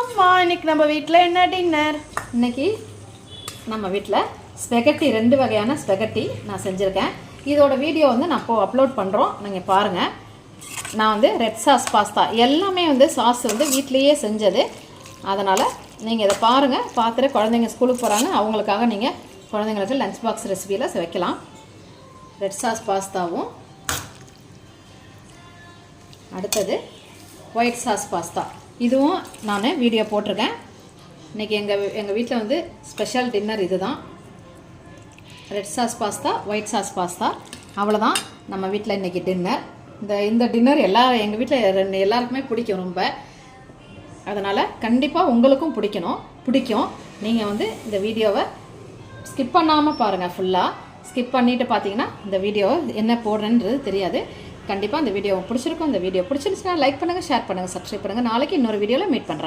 அம்மா இன்னைக்கு நம்ம வீட்டில் என்ன டின்னர்? இன்னைக்கு நம்ம வீட்டில் ஸ்பெகட்டி 2 வகையான ஸ்பெகட்டி நான் செஞ்சுருக்கேன். இதோட வீடியோ வந்து நான் இப்போ அப்லோட் பண்ணுறோம், நீங்கள் பாருங்கள். நான் வந்து ரெட் சாஸ் பாஸ்தா எல்லாமே வந்து சாஸ் வந்து வீட்லேயே செஞ்சது. அதனால் நீங்கள் இதை பாருங்கள், பார்த்துட்டு குழந்தைங்க ஸ்கூலுக்கு போகிறாங்க, அவங்களுக்காக நீங்கள் குழந்தைங்களுக்கு லஞ்ச் பாக்ஸ் ரெசிபியில் வைக்கலாம். ரெட் சாஸ் பாஸ்தாவும் அடுத்தது ஒயிட் சாஸ் பாஸ்தா, இதுவும் நான் வீடியோ போட்டிருக்கேன். இன்றைக்கி எங்கள் வீட்டில் வந்து ஸ்பெஷல் டின்னர் இது தான். Red sauce pasta, white sauce pasta, அவ்வளோதான் நம்ம வீட்டில் இன்றைக்கி டின்னர். இந்த டின்னர் எங்கள் வீட்டில் எல்லாருக்குமே பிடிக்கும் ரொம்ப. அதனால் கண்டிப்பாக உங்களுக்கும் பிடிக்கும். நீங்கள் வந்து இந்த வீடியோவை ஸ்கிப் பண்ணாமல் பாருங்கள். ஃபுல்லாக ஸ்கிப் பண்ணிவிட்டு பார்த்தீங்கன்னா இந்த வீடியோ என்ன போடுறேன்றது தெரியாது. கண்டிப்பாக இந்த வீடியோ பிடிச்சிருக்கும். இந்த வீடியோ பிடிச்சிருந்துச்சுன்னா லைக் பண்ணுங்கள், ஷேர் பண்ணுங்கள், சப்ஸ்கிரைப் பண்ணுங்கள். நாளைக்கு இன்னொரு வீடியோவில் மீட் பண்ணுறேன்.